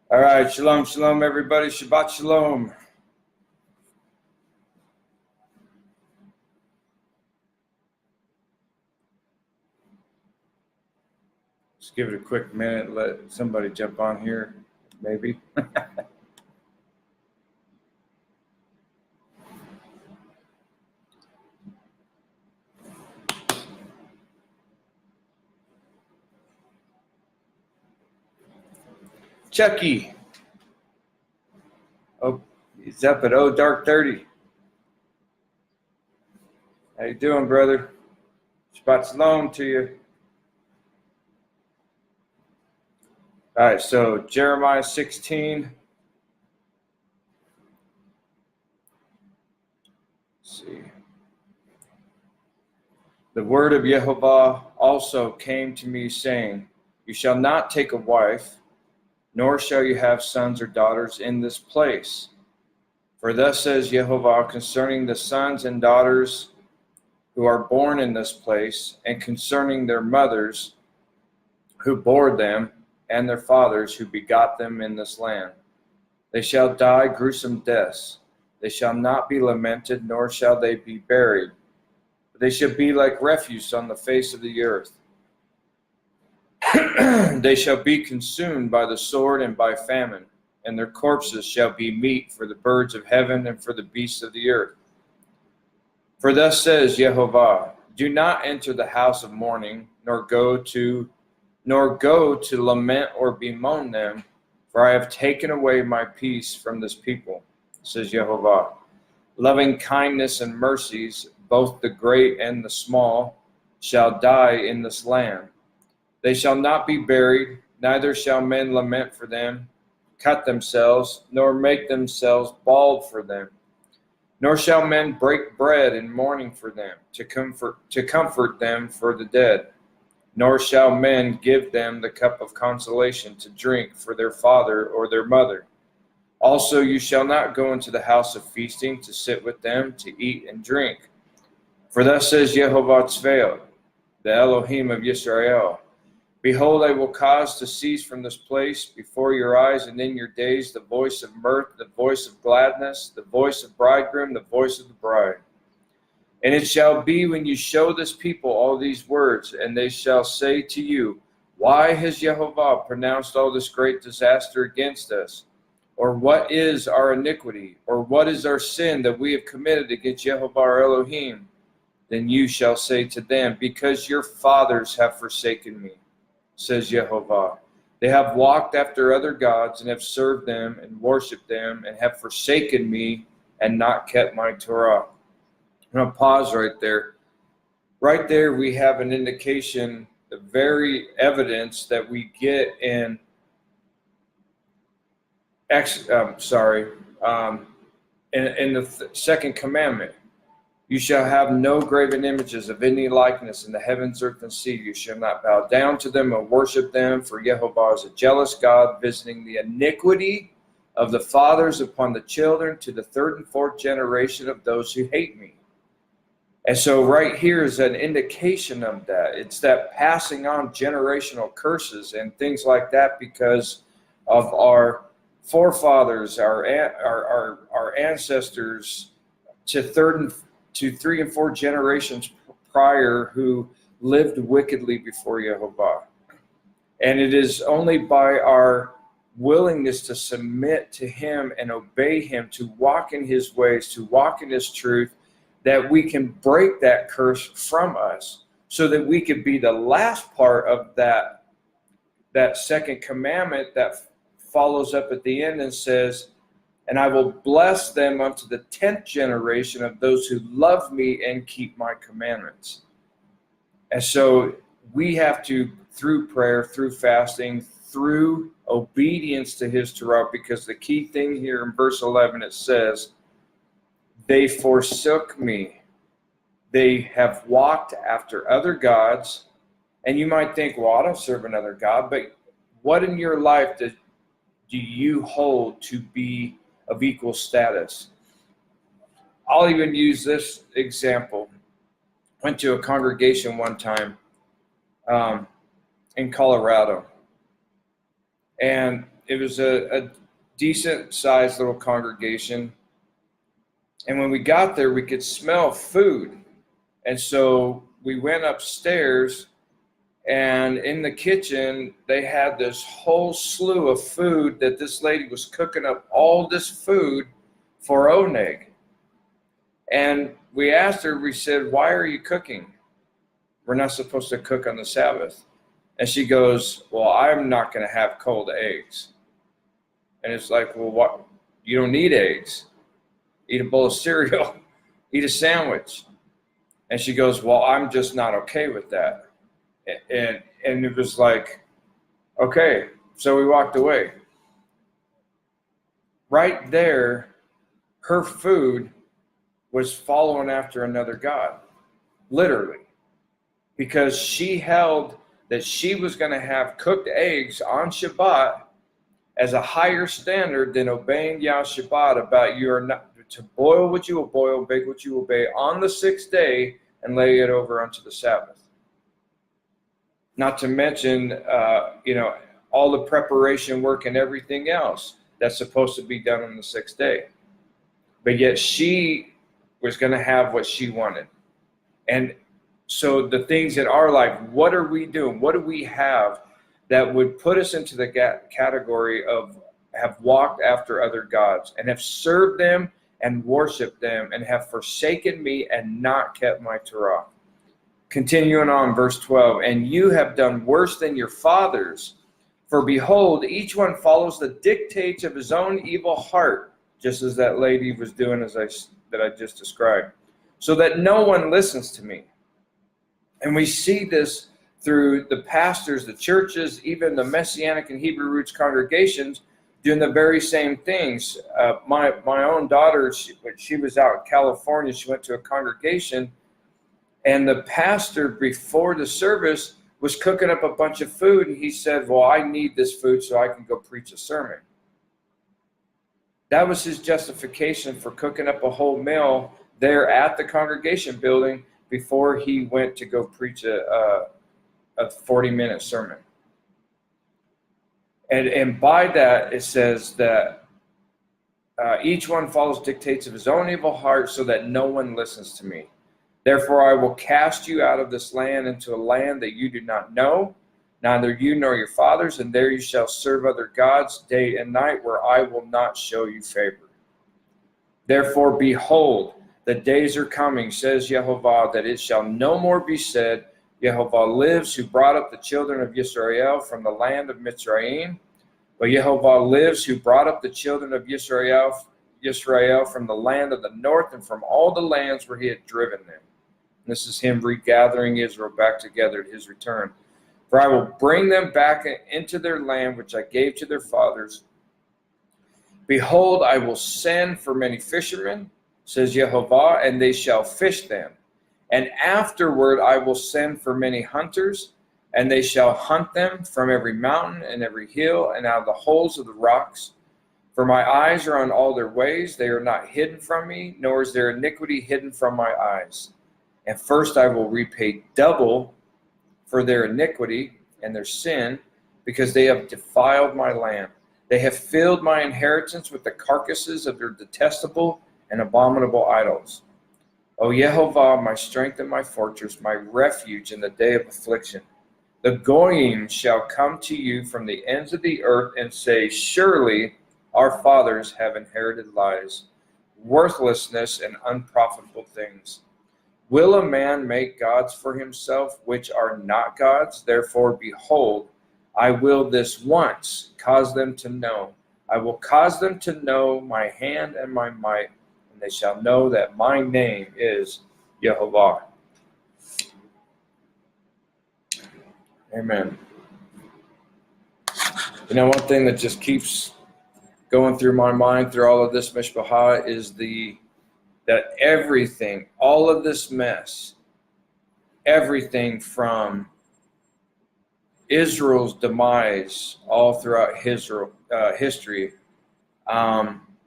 All right, shalom, shalom, everybody. Shabbat shalom. Just give it a quick minute. Let somebody jump on here, maybe. Chucky. Oh, he's up at dark 30. How you doing, brother? Shabbat shalom to you. All right, so Jeremiah 16. Let's see. The word of Yehovah also came to me, saying, You shall not take a wife, nor shall you have sons or daughters in this place. For thus says Yehovah concerning the sons and daughters who are born in this place, and concerning their mothers who bore them, and their fathers who begot them in this land. They shall die gruesome deaths. They shall not be lamented, nor shall they be buried. But they shall be like refuse on the face of the earth. They shall be consumed by the sword and by famine, and their corpses shall be meat for the birds of heaven and for the beasts of the earth. For thus says Yehovah, Do not enter the house of mourning, nor go to lament or bemoan them, for I have taken away my peace from this people, says Yehovah. Loving kindness and mercies, both the great and the small, shall die in this land. They shall not be buried, neither shall men lament for them, cut themselves, nor make themselves bald for them. Nor shall men break bread in mourning for them, to comfort them for the dead. Nor shall men give them the cup of consolation to drink for their father or their mother. Also you shall not go into the house of feasting to sit with them, to eat and drink. For thus says Yehovah Tzvaot, the Elohim of Yisrael, Behold, I will cause to cease from this place before your eyes and in your days the voice of mirth, the voice of gladness, the voice of bridegroom, the voice of the bride. And it shall be when you show this people all these words, and they shall say to you, Why has Yehovah pronounced all this great disaster against us? Or what is our iniquity? Or what is our sin that we have committed against Yehovah our Elohim? Then you shall say to them, Because your fathers have forsaken me, says Yehovah. They have walked after other gods and have served them and worshipped them and have forsaken me and not kept my Torah. I'm going to pause right there. Right there we have an indication, the very evidence that we get in in the second commandment. You shall have no graven images of any likeness in the heavens, earth, and sea. You shall not bow down to them or worship them, for Yehovah is a jealous God, visiting the iniquity of the fathers upon the children to the third and fourth generation of those who hate me. And so right here is an indication of that. It's that passing on generational curses and things like that because of our forefathers, our ancestors to three and four generations prior who lived wickedly before Yehovah. And it is only by our willingness to submit to him and obey him, to walk in his ways, to walk in his truth, that we can break that curse from us so that we could be the last part of that second commandment that follows up at the end and says, And I will bless them unto the 10th generation of those who love me and keep my commandments. And so we have to, through prayer, through fasting, through obedience to his Torah, because the key thing here in verse 11, it says, They forsook me. They have walked after other gods. And you might think, well, I don't serve another God. But what in your life do you hold to be of equal status? I'll even use this example. Went to a congregation one time in Colorado. And it was a decent sized little congregation. And when we got there, we could smell food. And so we went upstairs, and in the kitchen, they had this whole slew of food that this lady was cooking up all this food for Oneg. And we asked her, we said, "Why are you cooking? We're not supposed to cook on the Sabbath." And she goes, "Well, I'm not going to have cold eggs." And it's like, well, what? You don't need eggs. Eat a bowl of cereal. Eat a sandwich. And she goes, "Well, I'm just not okay with that." And it was like, okay. So we walked away. Right there, her food was following after another god, literally, because she held that she was going to have cooked eggs on Shabbat as a higher standard than obeying Yah Shabbat, about you are not to boil what you will boil, bake what you will bake on the 6th day, and lay it over unto the Sabbath. Not to mention, all the preparation work and everything else that's supposed to be done on the 6th day. But yet she was going to have what she wanted. And so the things in our life, what are we doing? What do we have that would put us into the category of have walked after other gods and have served them and worshiped them and have forsaken me and not kept my Torah? Continuing on, verse 12, "And you have done worse than your fathers. For behold, each one follows the dictates of his own evil heart," just as that lady was doing that I just described, "so that no one listens to me." And we see this through the pastors, the churches, even the Messianic and Hebrew roots congregations doing the very same things. My own daughter, when she was out in California, she went to a congregation, and the pastor before the service was cooking up a bunch of food, and he said, "Well, I need this food so I can go preach a sermon." That was his justification for cooking up a whole meal there at the congregation building before he went to go preach a 40-minute sermon. And by that, it says that each one follows dictates of his own evil heart, so that no one listens to me. Therefore, I will cast you out of this land into a land that you do not know, neither you nor your fathers, and there you shall serve other gods day and night, where I will not show you favor. Therefore, behold, the days are coming, says Yehovah, that it shall no more be said, Yehovah lives, who brought up the children of Yisrael from the land of Mitzrayim. But Yehovah lives, who brought up the children of Yisrael from the land of the north and from all the lands where he had driven them. And this is him regathering Israel back together at his return. For I will bring them back into their land, which I gave to their fathers. Behold, I will send for many fishermen, says Yehovah, and they shall fish them. And afterward I will send for many hunters, and they shall hunt them from every mountain and every hill and out of the holes of the rocks. For my eyes are on all their ways, they are not hidden from me, nor is their iniquity hidden from my eyes. And first I will repay double for their iniquity and their sin, because they have defiled my land. They have filled my inheritance with the carcasses of their detestable and abominable idols. O Yehovah, my strength and my fortress, my refuge in the day of affliction. The Goyim shall come to you from the ends of the earth and say, surely our fathers have inherited lies, worthlessness, and unprofitable things. Will a man make gods for himself, which are not gods? Therefore, behold, I will this once cause them to know. I will cause them to know my hand and my might, and they shall know that my name is Yehovah. Amen. You know, one thing that just keeps going through my mind through all of this mishpachah is that everything, all of this mess, everything from Israel's demise all throughout history,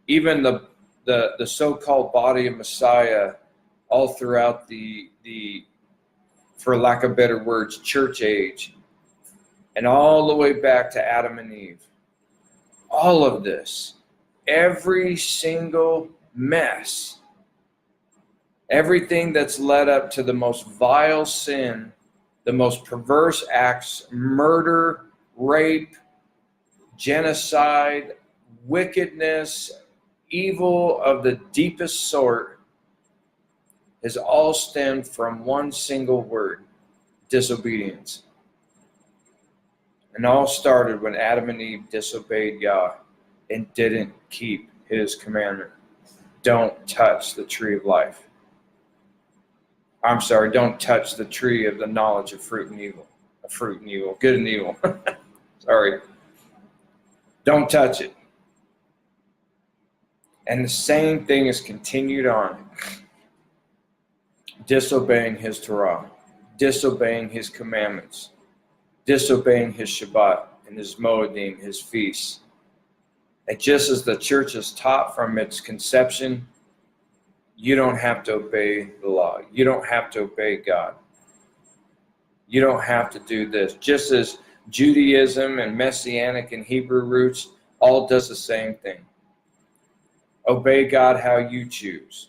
even the so-called body of Messiah all throughout the for lack of better words, church age, and all the way back to Adam and Eve. all of this, every single mess, everything that's led up to the most vile sin, the most perverse acts, murder, rape, genocide, wickedness, evil of the deepest sort, has all stemmed from one single word: disobedience. And all started when Adam and Eve disobeyed Yah and didn't keep his commandment. Don't touch the tree of life. I'm sorry, don't touch the tree of the knowledge of fruit and evil. Good and evil. Sorry. Don't touch it. And the same thing is continued on. Disobeying his Torah, disobeying his commandments, disobeying his Shabbat and his Moedim, his feasts. And just as the church is taught from its conception, you don't have to obey the law. You don't have to obey God. You don't have to do this. Just as Judaism and Messianic and Hebrew roots all does the same thing. Obey God how you choose.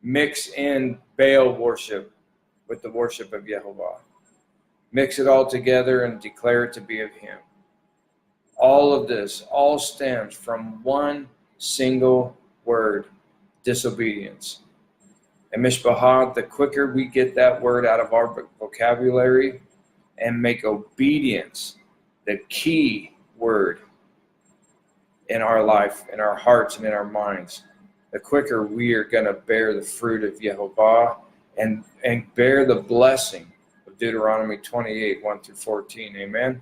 Mix in Baal worship with the worship of Yehovah. Mix it all together and declare it to be of him. All of this all stems from one single word: disobedience. And Mishpahah, the quicker we get that word out of our vocabulary and make obedience the key word in our life, in our hearts, and in our minds, the quicker we are going to bear the fruit of Yehovah and bear the blessing of Deuteronomy 28, 1 through 14. Amen.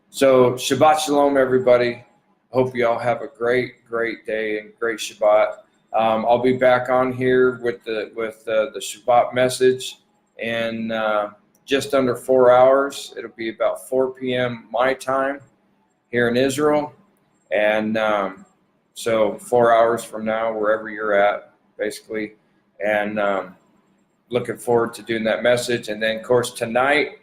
So Shabbat Shalom, everybody. Hope you all have a great, great day and great Shabbat. I'll be back on here with the Shabbat message in just under 4 hours. It'll be about 4 p.m. my time here in Israel. And so 4 hours from now, wherever you're at, basically. And looking forward to doing that message. And then, of course, tonight,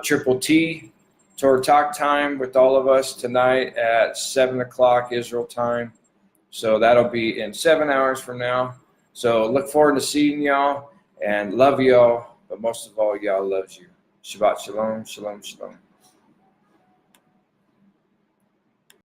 Triple T, Torah Talk time with all of us tonight at 7 o'clock Israel time. So that'll be in 7 hours from now. So look forward to seeing y'all and love y'all. But most of all, y'all loves you. Shabbat Shalom, Shalom, Shalom.